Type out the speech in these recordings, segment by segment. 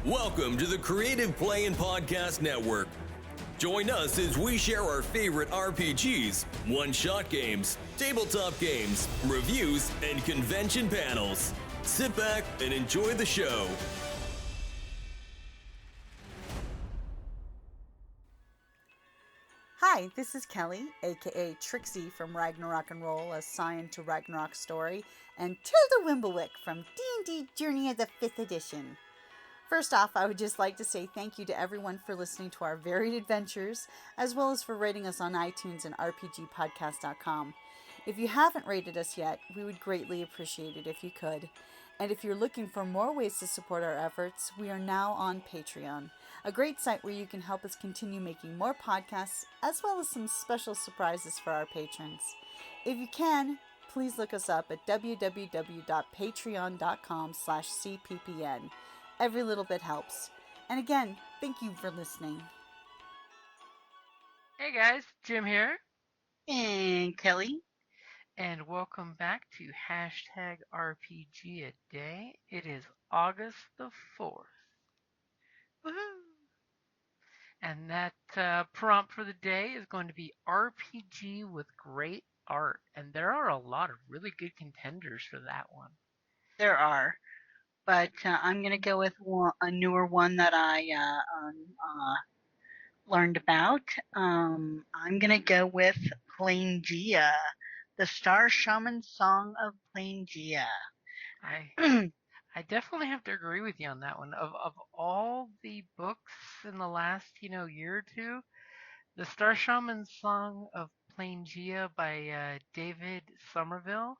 Welcome to the Creative Play and Podcast Network. Join us as we share our favorite RPGs, one-shot games, tabletop games, reviews, and convention panels. Sit back and enjoy the show. Hi, this is Kelly, aka Trixie from Ragnarok and Roll, a Scion to Ragnarok story, and Tilda Wimblewick from D&D Journey of the 5th Edition. First off, I would just like to say thank you to everyone for listening to our varied adventures, as well as for rating us on iTunes and RPGpodcast.com. If you haven't rated us yet, we would greatly appreciate it if you could. And if you're looking for more ways to support our efforts, we are now on Patreon, a great site where you can help us continue making more podcasts, as well as some special surprises for our patrons. If you can, please look us up at www.patreon.com/cppn. Every little bit helps. And again, thank you for listening. Hey guys, Jim here, And Kelly. and welcome back to #RPGaDay. It is August the 4th. Woohoo! And that prompt for the day is going to be RPG with great art. And there are a lot of really good contenders for that one. There are, but I'm going to go with a newer one that I learned about. I'm going to go with Planegea, the Star-Shaman Song of Planegea. I definitely have to agree with you on that one. Of all the books in the last, year or two, the Star-Shaman Song of Planegea by David Somerville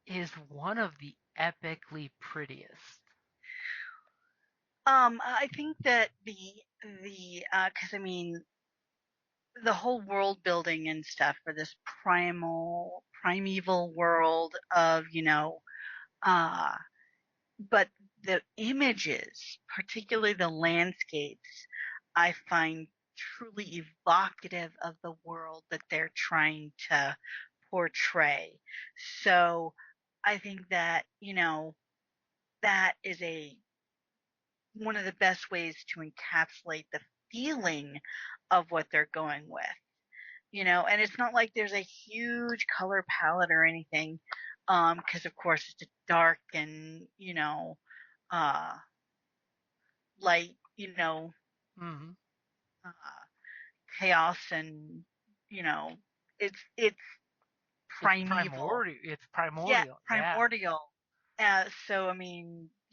is one of the epically prettiest. I think that because the whole world building and stuff for this primeval world of, but the images, particularly the landscapes, I find truly evocative of the world that they're trying to portray. So I think that, that is one of the best ways to encapsulate the feeling of what they're going with. And it's not like there's a huge color palette or anything, because of course it's dark and, light, Mm-hmm. chaos and, it's primeval. It's primordial. Yeah, primordial. So,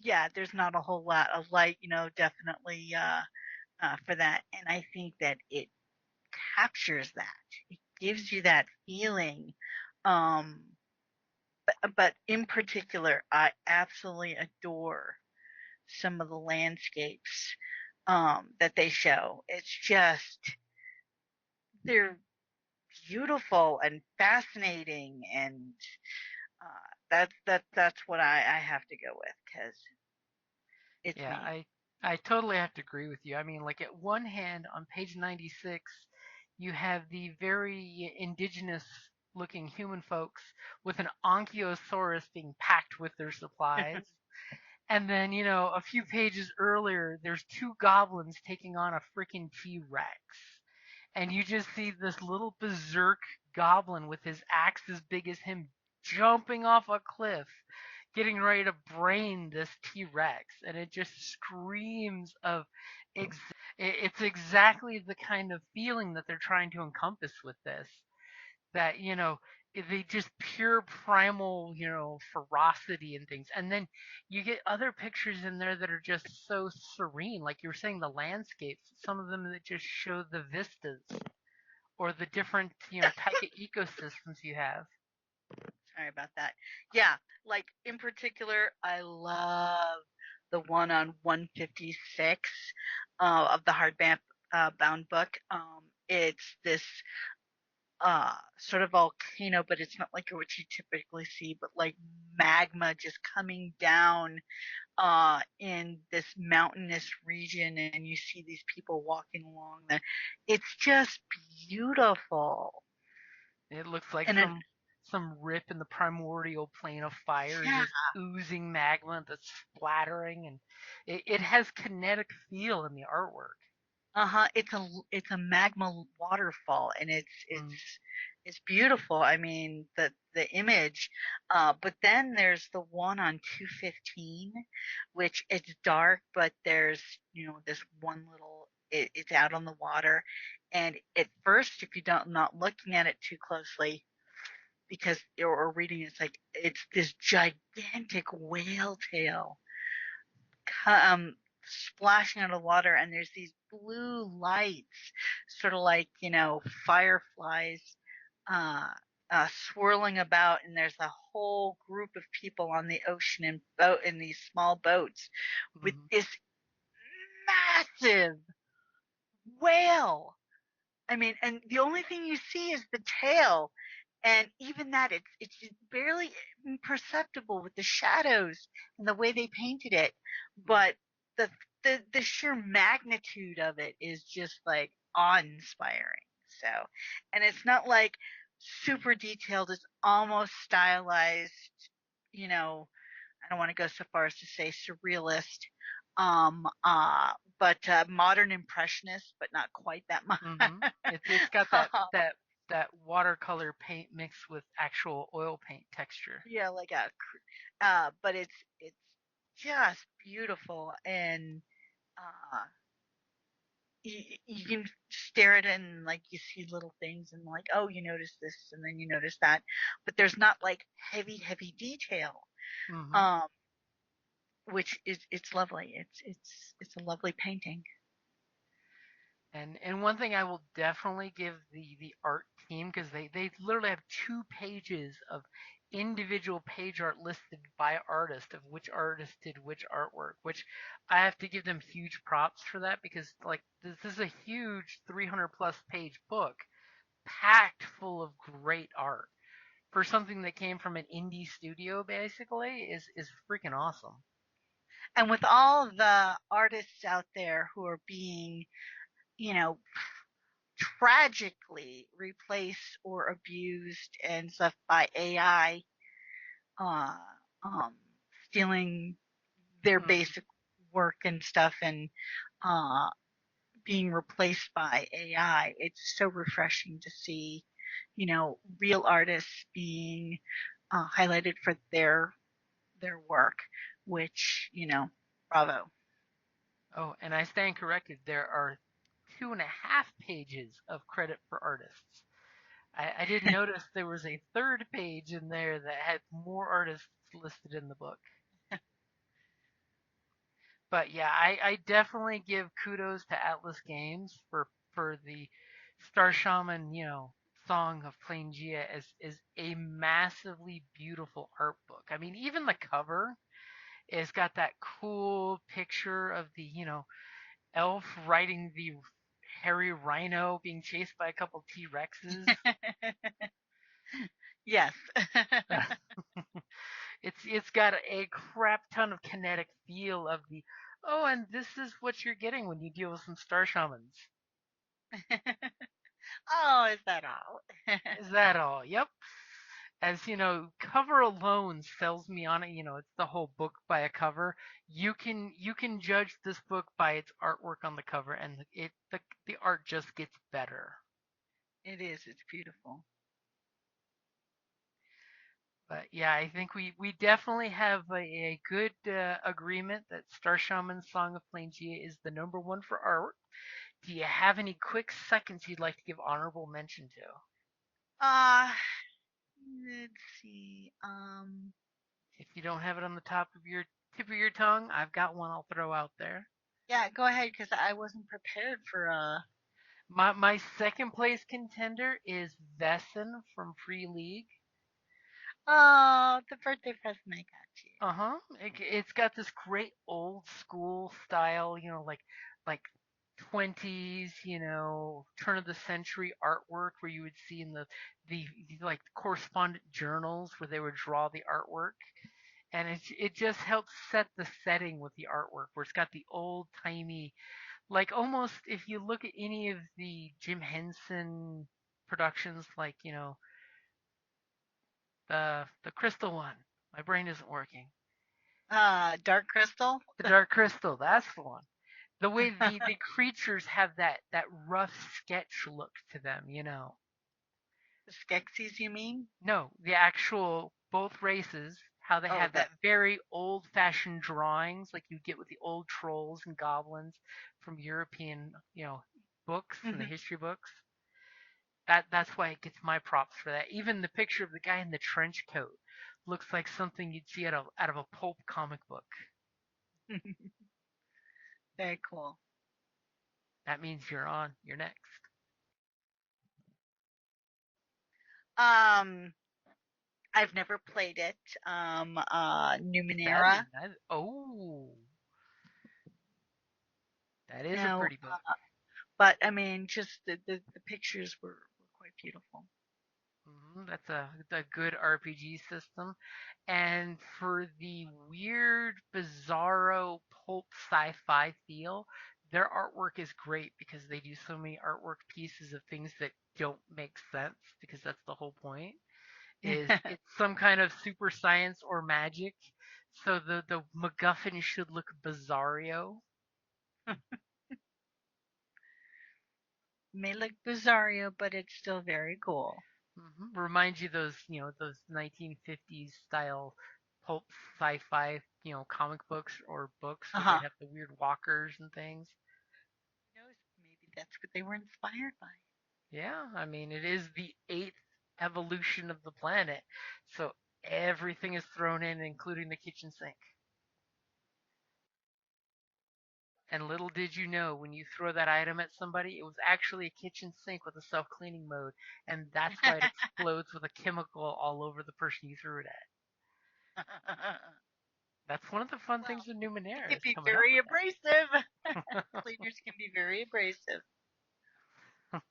yeah, there's not a whole lot of light, definitely, for that. And I think that it captures that. It gives you that feeling. But in particular, I absolutely adore some of the landscapes that they show. It's just, they're beautiful and fascinating, and that's what I have to go with, because it's me. I totally have to agree with you. Like at one hand, on page 96, you have the very indigenous looking human folks with an Ankylosaurus being packed with their supplies. And then, a few pages earlier, there's two goblins taking on a freaking T-Rex. And you just see this little berserk goblin with his axe as big as him jumping off a cliff, getting ready to brain this T-Rex. And it just screams of it's exactly the kind of feeling that they're trying to encompass with this. That, they just pure primal, ferocity and things. And then you get other pictures in there that are just so serene. Like you were saying, the landscapes, some of them that just show the vistas or the different, type of ecosystems you have. Sorry about that. Yeah, like in particular, I love the one on 156 of the hardback bound book. It's this sort of volcano, but it's not like what you typically see, but like magma just coming down in this mountainous region, and you see these people walking along there. It's just beautiful. It looks like some rip in the primordial plane of fire, Yeah. just oozing magma that's splattering, and it has kinetic feel in the artwork. Uh-huh. It's a magma waterfall, and Mm, it's beautiful. I mean, the image. But then there's the one on 215, which it's dark, but there's, this one little it's out on the water. And at first, if you don't not looking at it too closely, because or reading, it's this gigantic whale tail splashing out of the water, and there's these blue lights, sort of like, fireflies, uh, swirling about, and there's a whole group of people on the ocean in these small boats with mhm, this massive whale. I mean, and the only thing you see is the tail, and even that, it's barely imperceptible with the shadows and the way they painted it. mm, But the the sheer magnitude of it is just like awe-inspiring. So, and it's not like super detailed; it's almost stylized. You know, I don't want to go so far as to say surrealist, um, uh, but modern impressionist, but not quite that much. mhm. It's got that watercolor paint mixed with actual oil paint texture. Yeah, like but it's just beautiful, and uh, you can stare at it and like you see little things and like, oh, you notice this and then you notice that, but there's not like heavy detail, Mhm. um, which is it's lovely. It's a lovely painting. And one thing I will definitely give the art team, because they literally have 2 pages of individual page art listed by artist of which artist did which artwork, which I have to give them huge props for that, because like this is a huge 300 plus page book packed full of great art for something that came from an indie studio basically is freaking awesome. And with all the artists out there who are being, you know, tragically replaced or abused and stuff by AI, uh, um, stealing their Mhm. basic work and stuff, and uh, being replaced by AI. It's so refreshing to see, real artists being highlighted for their work, which, bravo. Oh, and I stand corrected. There are 2.5 pages of credit for artists. I didn't notice there was a third page in there that had more artists listed in the book. But yeah, I definitely give kudos to Atlas Games for the Star-Shaman, Song of Planegea is a massively beautiful art book. I mean, even the cover has got that cool picture of the, elf riding the hairy rhino being chased by a couple T Rexes. Yes. It's got a crap ton of kinetic feel of the, oh, and this is what you're getting when you deal with some star shamans. Oh, is that all? Is that all? Yep. As cover alone sells me on it. It's the whole book by a cover. You can judge this book by its artwork on the cover, and the art just gets better. It is. It's beautiful. But yeah, I think we definitely have a good agreement that Star Shaman's Song of Planegea is the number one for art. Do you have any quick seconds you'd like to give honorable mention to? Uh, let's see. If you don't have it on the top of your tip of your tongue, I've got one I'll throw out there. Yeah, go ahead because I wasn't prepared for My second place contender is Vesson from Free League. oh, the birthday present I got you. Uh-huh. It's got this great old school style, like 20s, turn of the century artwork where you would see in the like correspondent journals where they would draw the artwork. And it just helps set the setting with the artwork where it's got the old timey, like almost if you look at any of the Jim Henson productions, like, The crystal one. My brain isn't working. Dark Crystal? The dark crystal. That's the one. The way the creatures have that rough sketch look to them, you know. The Skeksis, you mean? No, the actual both races, how they Oh, have that very old-fashioned drawings like you get with the old trolls and goblins from European, books and the Mhm. history books. That's why it gets my props for that. Even the picture of the guy in the trench coat looks like something you'd see out of a pulp comic book. Very cool. That means you're on. You're next. Um, I've never played it. Numenera. Oh, that is a No, pretty book. but I mean, just the pictures were quite beautiful. That's a good RPG system. And for the weird, bizarro pulp sci-fi feel, their artwork is great because they do so many artwork pieces of things that don't make sense because that's the whole point. Is it's some kind of super science or magic. So the MacGuffin should look bizarrio. May look bizarro, but it's still very cool. Reminds you those 1950s style pulp sci-fi, comic books or books where Uh-huh. they'd have the weird walkers and things. Who knows? Maybe that's what they were inspired by. Yeah, I mean, it is the 8th evolution of the planet. So everything is thrown in, including the kitchen sink. And little did you know, when you throw that item at somebody, it was actually a kitchen sink with a self-cleaning mode, and that's why it explodes with a chemical all over the person you threw it at. That's one of the fun Well, things with it Numenera can is be coming up very with abrasive. Cleaners can be very abrasive. that.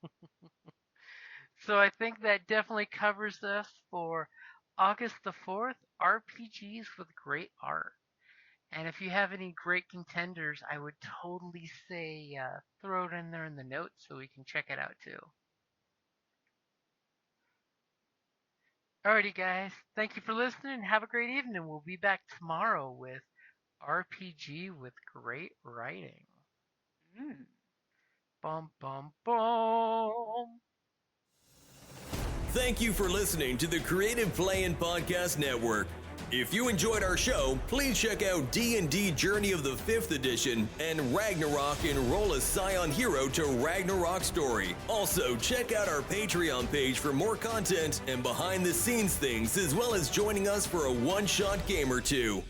So I think that definitely covers us for August the 4th, RPGs with great art. And if you have any great contenders, I would totally say throw it in there in the notes so we can check it out too. Alrighty, guys. Thank you for listening and have a great evening. We'll be back tomorrow with RPG with great writing. Mm. Bum, bum, bum. Thank you for listening to the Creative Play-In Podcast Network. If you enjoyed our show, please check out D&D Journey of the 5th Edition and Ragnarok Enroll a Scion Hero to Ragnarok Story. Also, check out our Patreon page for more content and behind-the-scenes things, as well as joining us for a one-shot game or two.